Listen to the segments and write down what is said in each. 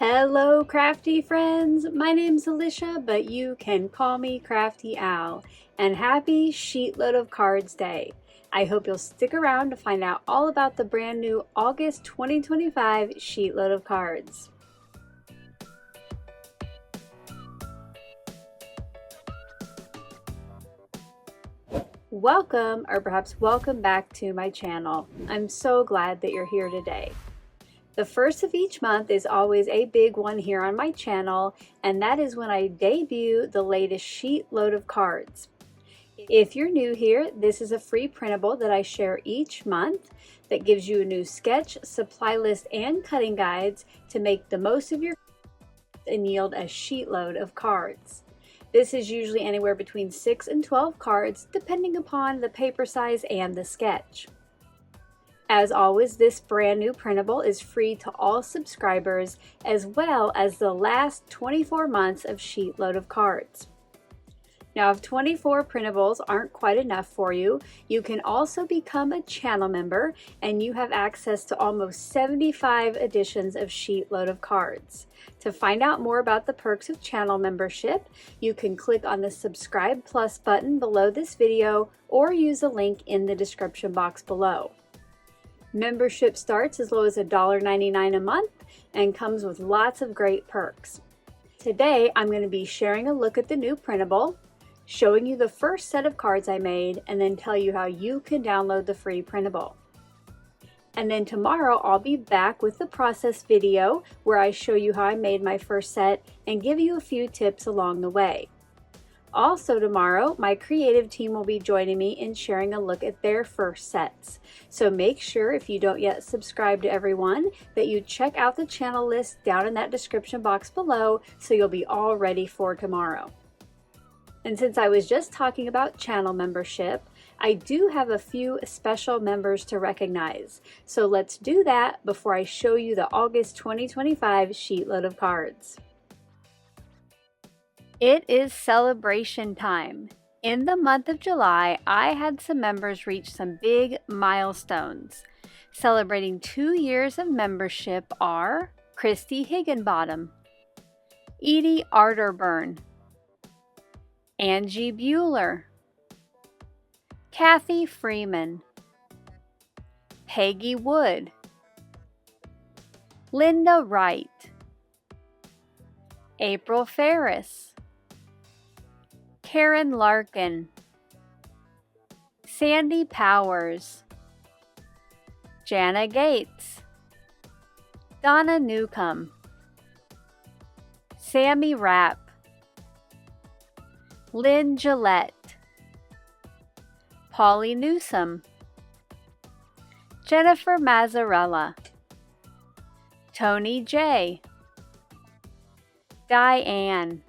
Hello crafty friends, my name's Alicia, but you can call me Crafty Al, and happy Sheetload of Cards Day. I hope you'll stick around to find out all about the brand new August 2025 Sheetload of Cards. Welcome, or perhaps welcome back to my channel. I'm so glad that you're here today. The first of each month is always a big one here on my channel, and that is when I debut the latest Sheetload of Cards. If you're new here, this is a free printable that I share each month that gives you a new sketch, supply list, and cutting guides to make the most of your and yield a sheetload of cards. This is usually anywhere between 6 and 12 cards, depending upon the paper size and the sketch. As always, this brand new printable is free to all subscribers, as well as the last 24 months of Sheetload of Cards. Now, if 24 printables aren't quite enough for you, you can also become a channel member, and you have access to almost 75 editions of Sheetload of Cards. To find out more about the perks of channel membership, you can click on the Subscribe Plus button below this video or use the link in the description box below. Membership starts as low as $1.99 a month and comes with lots of great perks. Today, I'm going to be sharing a look at the new printable, showing you the first set of cards I made, and then tell you how you can download the free printable. And then tomorrow, I'll be back with the process video where I show you how I made my first set and give you a few tips along the way. Also tomorrow, my creative team will be joining me in sharing a look at their first sets. So make sure, if you don't yet subscribe to everyone, that you check out the channel list down in that description box below so you'll be all ready for tomorrow. And since I was just talking about channel membership, I do have a few special members to recognize. So let's do that before I show you the August 2025 Sheetload of Cards. It is celebration time. In the month of July, I had some members reach some big milestones. Celebrating 2 years of membership are Christy Higginbottom, Edie Arterburn, Angie Bueller, Kathy Freeman, Peggy Wood, Linda Wright, April Ferris, Karen Larkin, Sandy Powers, Jana Gates, Donna Newcomb, Sammy Rapp, Lynn Gillette, Polly Newsome, Jennifer Mazzarella, Tony J, Diane,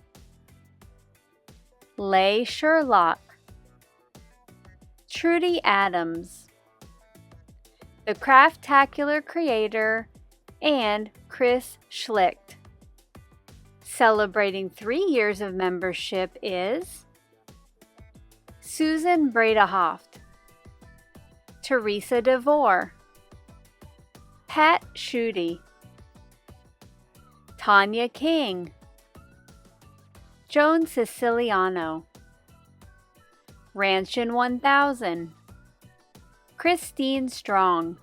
Leigh Sherlock, Trudy Adams, The Craftacular Creator, and Chris Schlicht. Celebrating 3 years of membership is Susan Bredehoft, Teresa DeVore, Pat Schutte, Tanya King, Joan Siciliano, Ranchin 1000, Christine Strong,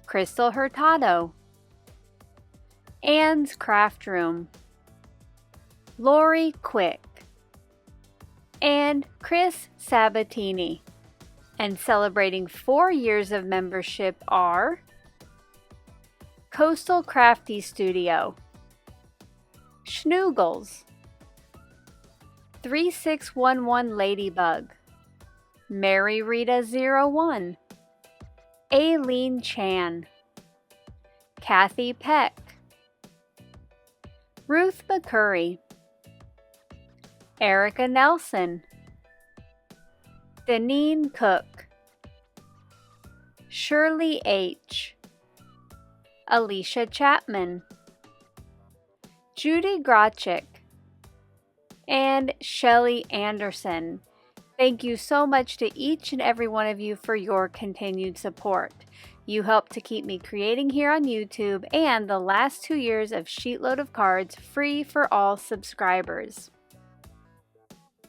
Crystal Hurtado, Anne's Craft Room, Lori Quick, and Chris Sabatini. And celebrating 4 years of membership are Coastal Crafty Studio, Schnoogles, 3611 Ladybug, Mary Rita 01, Aileen Chan, Kathy Peck, Ruth McCurry, Erica Nelson, Deneen Cook, Shirley H, Alicia Chapman, Judy Grachik, and Shelly Anderson. Thank you so much to each and every one of you for your continued support. You help to keep me creating here on YouTube and the last 2 years of SheetLoad of cards free for all subscribers.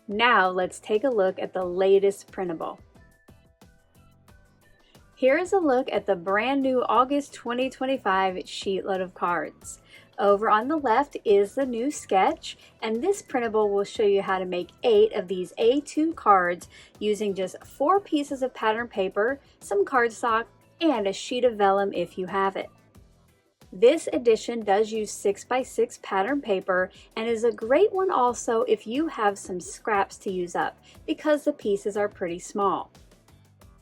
Now let's take a look at the latest printable. Here is a look at the brand new August 2025 SheetLoad of cards. Over on the left is the new sketch, and this printable will show you how to make 8 of these A2 cards using just 4 pieces of pattern paper, some cardstock, and a sheet of vellum if you have it. This edition does use 6x6 pattern paper and is a great one also if you have some scraps to use up because the pieces are pretty small.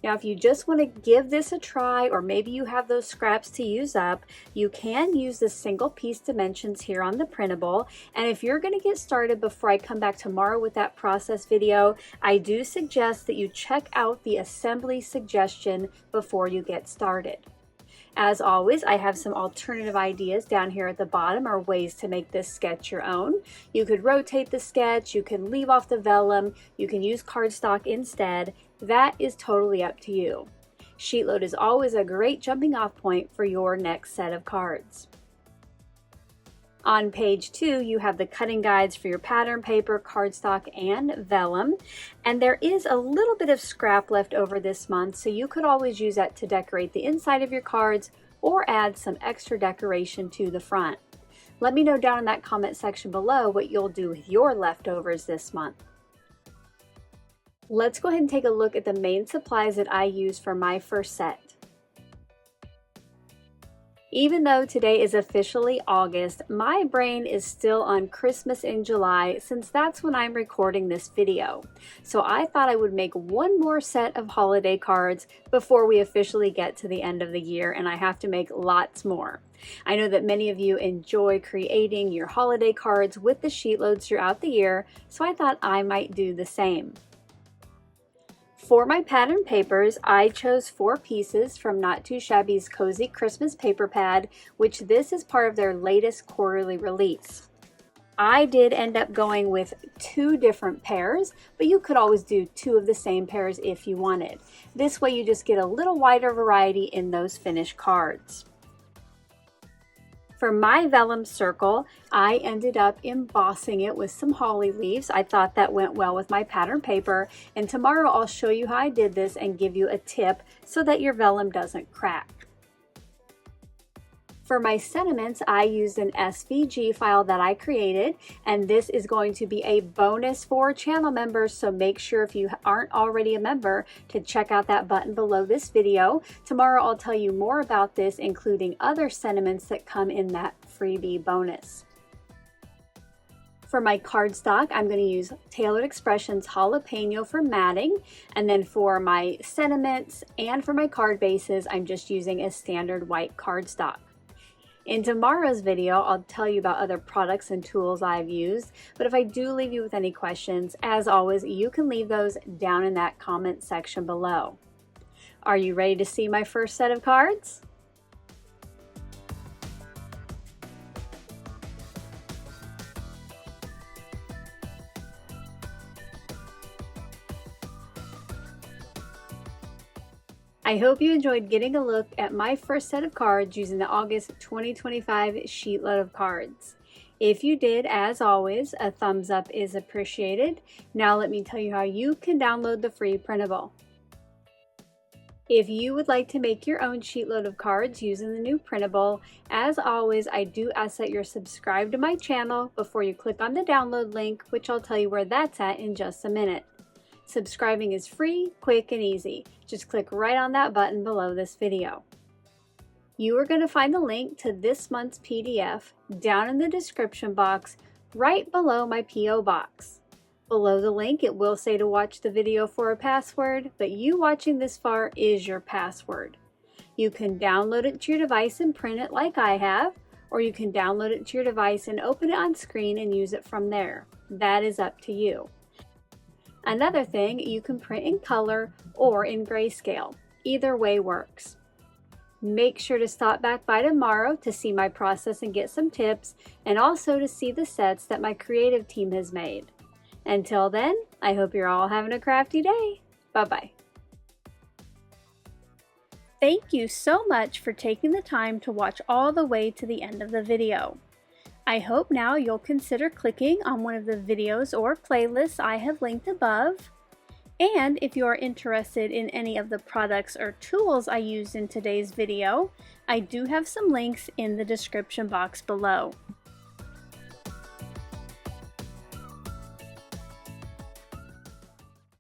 Now, if you just want to give this a try, or maybe you have those scraps to use up, you can use the single piece dimensions here on the printable. And if you're going to get started before I come back tomorrow with that process video, I do suggest that you check out the assembly suggestion before you get started. As always, I have some alternative ideas down here at the bottom, or ways to make this sketch your own. You could rotate the sketch, you can leave off the vellum, you can use cardstock instead. That is totally up to you. SheetLoad is always a great jumping off point for your next set of cards. On page 2, you have the cutting guides for your pattern paper, cardstock, and vellum. And there is a little bit of scrap left over this month, so you could always use that to decorate the inside of your cards or add some extra decoration to the front. Let me know down in that comment section below what you'll do with your leftovers this month. Let's go ahead and take a look at the main supplies that I use for my first set. Even though today is officially August, my brain is still on Christmas in July since that's when I'm recording this video. So I thought I would make one more set of holiday cards before we officially get to the end of the year, and I have to make lots more. I know that many of you enjoy creating your holiday cards with the SheetLoads throughout the year, so I thought I might do the same. For my pattern papers, I chose 4 pieces from Not Too Shabby's Cozy Christmas Paper Pad, which this is part of their latest quarterly release. I did end up going with 2 different pairs, but you could always do 2 of the same pairs if you wanted. This way you just get a little wider variety in those finished cards. For my vellum circle, I ended up embossing it with some holly leaves. I thought that went well with my pattern paper, and tomorrow I'll show you how I did this and give you a tip so that your vellum doesn't crack. For my sentiments, I used an SVG file that I created, and this is going to be a bonus for channel members, so make sure if you aren't already a member to check out that button below this video. Tomorrow I'll tell you more about this, including other sentiments that come in that freebie bonus. For my cardstock, I'm going to use Tailored Expressions Jalapeno for matting, and then for my sentiments and for my card bases, I'm just using a standard white cardstock. In tomorrow's video, I'll tell you about other products and tools I've used, but if I do leave you with any questions, as always, you can leave those down in that comment section below. Are you ready to see my first set of cards? I hope you enjoyed getting a look at my first set of cards using the August 2025 SheetLoad of cards. If you did, as always, a thumbs up is appreciated. Now let me tell you how you can download the free printable. If you would like to make your own SheetLoad of cards using the new printable, as always, I do ask that you're subscribed to my channel before you click on the download link, which I'll tell you where that's at in just a minute. Subscribing is free, quick, and easy. Just click right on that button below this video. You are going to find the link to this month's PDF down in the description box right below my P.O. box. Below the link, it will say to watch the video for a password, but you watching this far is your password. You can download it to your device and print it like I have, or you can download it to your device and open it on screen and use it from there. That is up to you. Another thing, you can print in color or in grayscale. Either way works. Make sure to stop back by tomorrow to see my process and get some tips, and also to see the sets that my creative team has made. Until then, I hope you're all having a crafty day. Bye-bye. Thank you so much for taking the time to watch all the way to the end of the video. I hope now you'll consider clicking on one of the videos or playlists I have linked above. And if you are interested in any of the products or tools I used in today's video, I do have some links in the description box below.